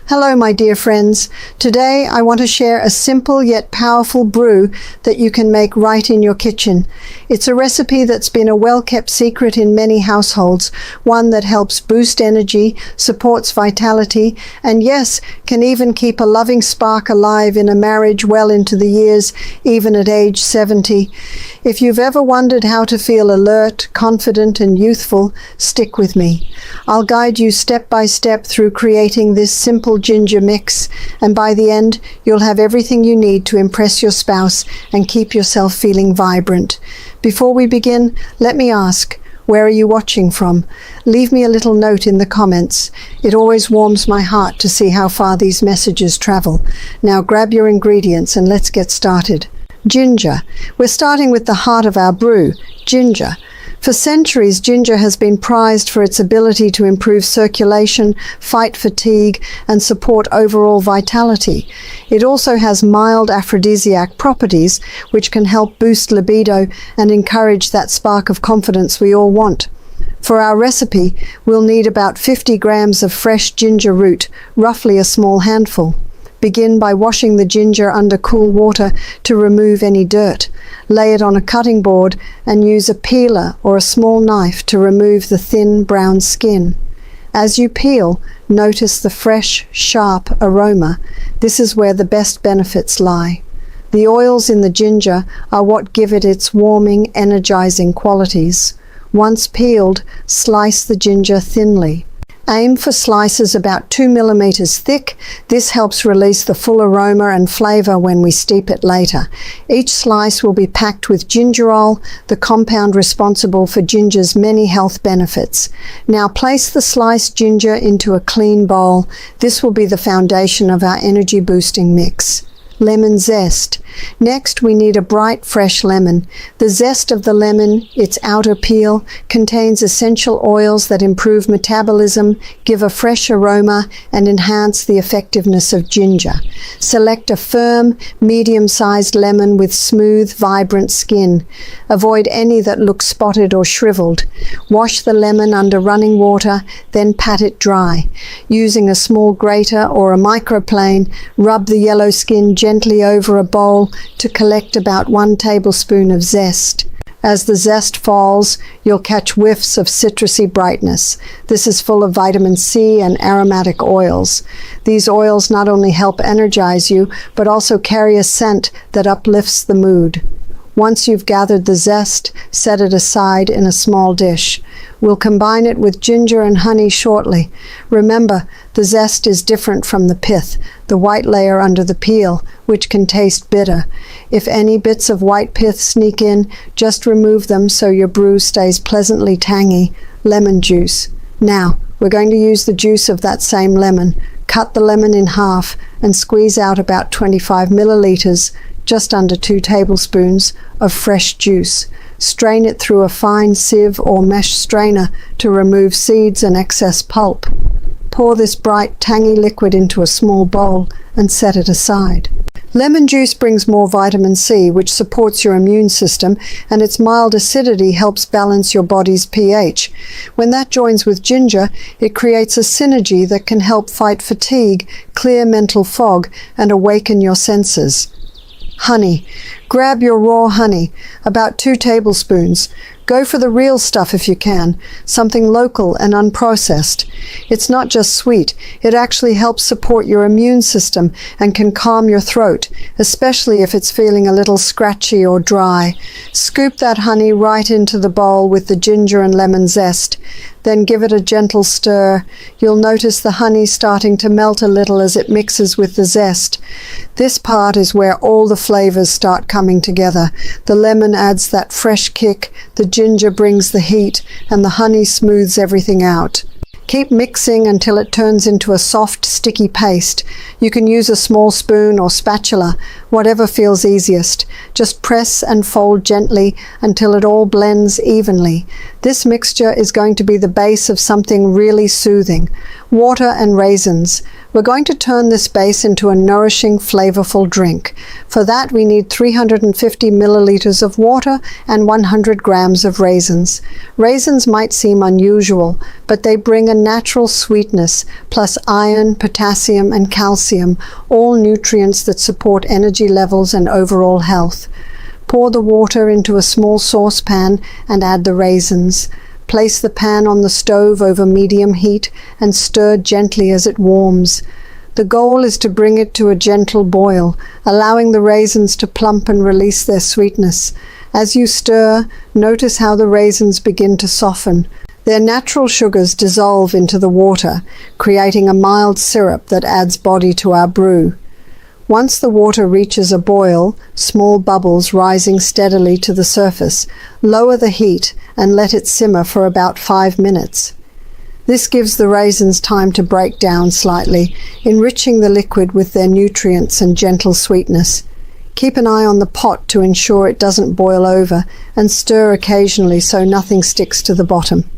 Hello, my dear friends. Today I want to share a simple yet powerful brew that you can make right in your kitchen. It's a recipe that's been a well-kept secret in many households, one that helps boost energy, supports vitality, and yes, can even keep a loving spark alive in a marriage well into the years, even at age 70. If you've ever wondered how to feel alert, confident, and youthful, stick with me. I'll guide you step by step through creating this simple ginger mix, and by the end, you'll have everything you need to impress your spouse and keep yourself feeling vibrant. Before we begin, let me ask, where are you watching from? Leave me a little note in the comments. It always warms my heart to see how far these messages travel. Now grab your ingredients and let's get started. Ginger. We're starting with the heart of our brew, ginger. For centuries, ginger has been prized for its ability to improve circulation, fight fatigue, and support overall vitality. It also has mild aphrodisiac properties, which can help boost libido and encourage that spark of confidence we all want. For our recipe, we'll need about 50 grams of fresh ginger root, roughly a small handful. Begin by washing the ginger under cool water to remove any dirt. Lay it on a cutting board and use a peeler or a small knife to remove the thin brown skin. As you peel, notice the fresh, sharp aroma. This is where the best benefits lie. The oils in the ginger are what give it its warming, energizing qualities. Once peeled, slice the ginger thinly. Aim for slices about 2 millimeters thick. This helps release the full aroma and flavor when we steep it later. Each slice will be packed with gingerol, the compound responsible for ginger's many health benefits. Now place the sliced ginger into a clean bowl. This will be the foundation of our energy boosting mix. Lemon zest. Next, we need a bright, fresh lemon. The zest of the lemon, its outer peel, contains essential oils that improve metabolism, give a fresh aroma, and enhance the effectiveness of ginger. Select a firm, medium-sized lemon with smooth, vibrant skin. Avoid any that look spotted or shriveled. Wash the lemon under running water, then pat it dry. Using a small grater or a microplane, rub the yellow skin gently over a bowl to collect about 1 tablespoon of zest. As the zest falls, you'll catch whiffs of citrusy brightness. This is full of vitamin C and aromatic oils. These oils not only help energize you, but also carry a scent that uplifts the mood. Once you've gathered the zest, set it aside in a small dish. We'll combine it with ginger and honey shortly. Remember, the zest is different from the pith, the white layer under the peel, which can taste bitter. If any bits of white pith sneak in, just remove them so your brew stays pleasantly tangy. Lemon juice. Now, we're going to use the juice of that same lemon. Cut the lemon in half and squeeze out about 25 milliliters, just under 2 tablespoons, of fresh juice. Strain it through a fine sieve or mesh strainer to remove seeds and excess pulp. Pour this bright, tangy liquid into a small bowl and set it aside. Lemon juice brings more vitamin C, which supports your immune system, and its mild acidity helps balance your body's pH. When that joins with ginger, it creates a synergy that can help fight fatigue, clear mental fog, and awaken your senses. Honey. Grab your raw honey, about 2 tablespoons. Go for the real stuff if you can, something local and unprocessed. It's not just sweet, it actually helps support your immune system and can calm your throat, especially if it's feeling a little scratchy or dry. Scoop that honey right into the bowl with the ginger and lemon zest. Then give it a gentle stir. You'll notice the honey starting to melt a little as it mixes with the zest. This part is where all the flavors start coming together. The lemon adds that fresh kick, the ginger brings the heat, and the honey smooths everything out. Keep mixing until it turns into a soft, sticky paste. You can use a small spoon or spatula. whatever feels easiest. Just press and fold gently until it all blends evenly. This mixture is going to be the base of something really soothing. Water and raisins. We're going to turn this base into a nourishing, flavorful drink. For that, we need 350 milliliters of water and 100 grams of raisins. Raisins might seem unusual, but they bring a natural sweetness, plus iron, potassium, and calcium, all nutrients that support energy levels and overall health. Pour the water into a small saucepan and add the raisins. Place the pan on the stove over medium heat and stir gently as it warms. The goal is to bring it to a gentle boil, allowing the raisins to plump and release their sweetness. As you stir, notice how the raisins begin to soften. Their natural sugars dissolve into the water, creating a mild syrup that adds body to our brew. Once the water reaches a boil, small bubbles rising steadily to the surface, lower the heat and let it simmer for about 5 minutes. This gives the raisins time to break down slightly, enriching the liquid with their nutrients and gentle sweetness. Keep an eye on the pot to ensure it doesn't boil over, and stir occasionally so nothing sticks to the bottom.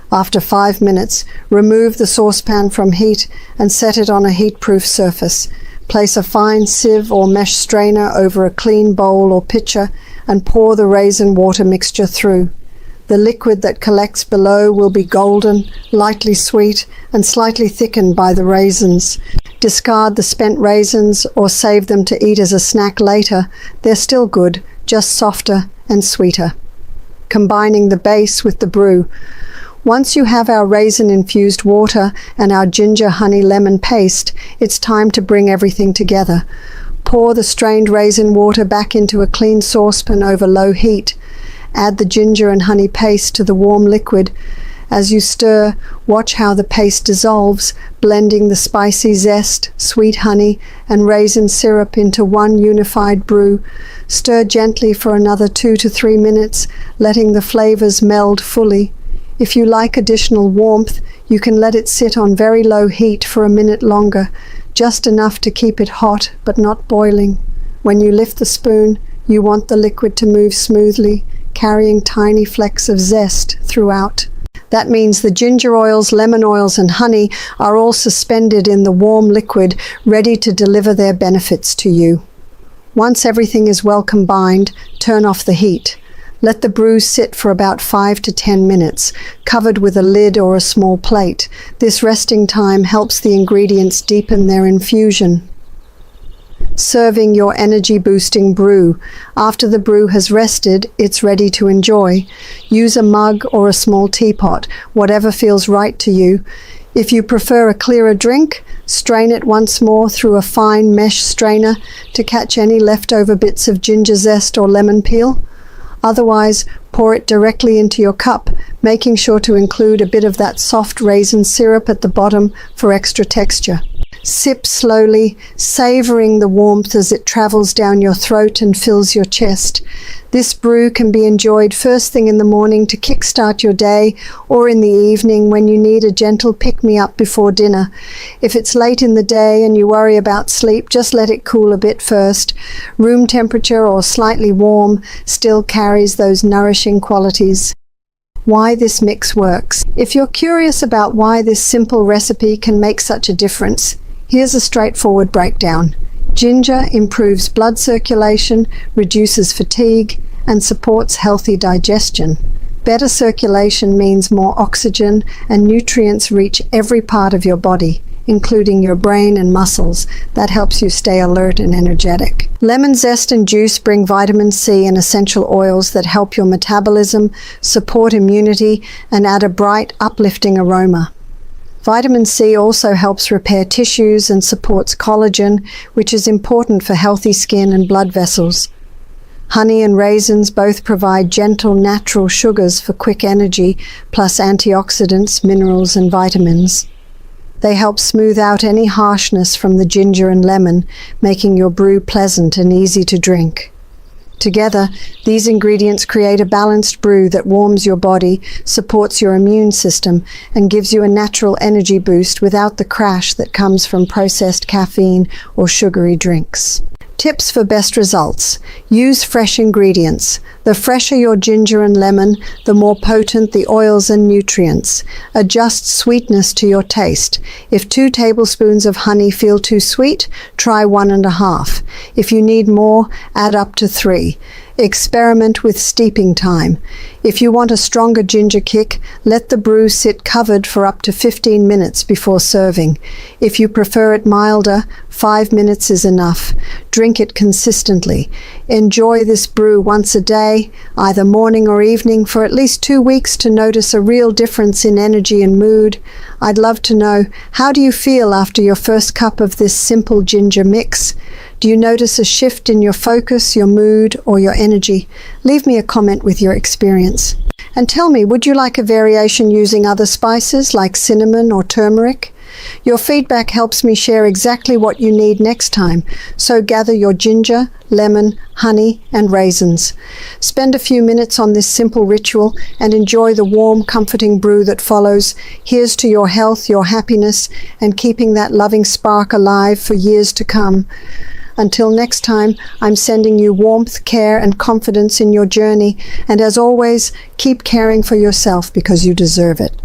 After 5 minutes, remove the saucepan from heat and set it on a heat-proof surface. Place a fine sieve or mesh strainer over a clean bowl or pitcher and pour the raisin water mixture through. The liquid that collects below will be golden, lightly sweet, and slightly thickened by the raisins. Discard the spent raisins or save them to eat as a snack later. They're still good, just softer and sweeter. Combining the base with the brew. Once you have our raisin-infused water and our ginger honey lemon paste, it's time to bring everything together. Pour the strained raisin water back into a clean saucepan over low heat. Add the ginger and honey paste to the warm liquid. As you stir, watch how the paste dissolves, blending the spicy zest, sweet honey, and raisin syrup into one unified brew. Stir gently for another 2 to 3 minutes, letting the flavors meld fully. If you like additional warmth, you can let it sit on very low heat for a minute longer, just enough to keep it hot but not boiling. When you lift the spoon, you want the liquid to move smoothly, carrying tiny flecks of zest throughout. That means the ginger oils, lemon oils, and honey are all suspended in the warm liquid, ready to deliver their benefits to you. Once everything is well combined, turn off the heat. Let the brew sit for about 5 to 10 minutes, covered with a lid or a small plate. This resting time helps the ingredients deepen their infusion. Serving your energy-boosting brew. After the brew has rested, it's ready to enjoy. Use a mug or a small teapot, whatever feels right to you. If you prefer a clearer drink, strain it once more through a fine mesh strainer to catch any leftover bits of ginger zest or lemon peel. Otherwise, pour it directly into your cup, making sure to include a bit of that soft raisin syrup at the bottom for extra texture. Sip slowly, savoring the warmth as it travels down your throat and fills your chest. This brew can be enjoyed first thing in the morning to kickstart your day, or in the evening when you need a gentle pick-me-up before dinner. If it's late in the day and you worry about sleep, just let it cool a bit first. Room temperature or slightly warm still carries those nourishing qualities. Why this mix works. If you're curious about why this simple recipe can make such a difference, here's a straightforward breakdown. Ginger improves blood circulation, reduces fatigue, and supports healthy digestion. Better circulation means more oxygen and nutrients reach every part of your body, including your brain and muscles. That helps you stay alert and energetic. Lemon zest and juice bring vitamin C and essential oils that help your metabolism, support immunity, and add a bright, uplifting aroma. Vitamin C also helps repair tissues and supports collagen, which is important for healthy skin and blood vessels. Honey and raisins both provide gentle, natural sugars for quick energy, plus antioxidants, minerals, and vitamins. They help smooth out any harshness from the ginger and lemon, making your brew pleasant and easy to drink. Together, these ingredients create a balanced brew that warms your body, supports your immune system, and gives you a natural energy boost without the crash that comes from processed caffeine or sugary drinks. Tips for best results. Use fresh ingredients. The fresher your ginger and lemon, the more potent the oils and nutrients. Adjust sweetness to your taste. If 2 tablespoons of honey feel too sweet, try 1.5. If you need more, add up to 3. Experiment with steeping time. If you want a stronger ginger kick, let the brew sit covered for up to 15 minutes before serving. If you prefer it milder, 5 minutes is enough. Drink it consistently. Enjoy this brew once a day, either morning or evening, for at least 2 weeks to notice a real difference in energy and mood. I'd love to know, how do you feel after your first cup of this simple ginger mix? Do you notice a shift in your focus, your mood, or your energy? Leave me a comment with your experience. And tell me, would you like a variation using other spices like cinnamon or turmeric? Your feedback helps me share exactly what you need next time, so gather your ginger, lemon, honey, and raisins. Spend a few minutes on this simple ritual and enjoy the warm, comforting brew that follows. Here's to your health, your happiness, and keeping that loving spark alive for years to come. Until next time, I'm sending you warmth, care, and confidence in your journey, and as always, keep caring for yourself because you deserve it.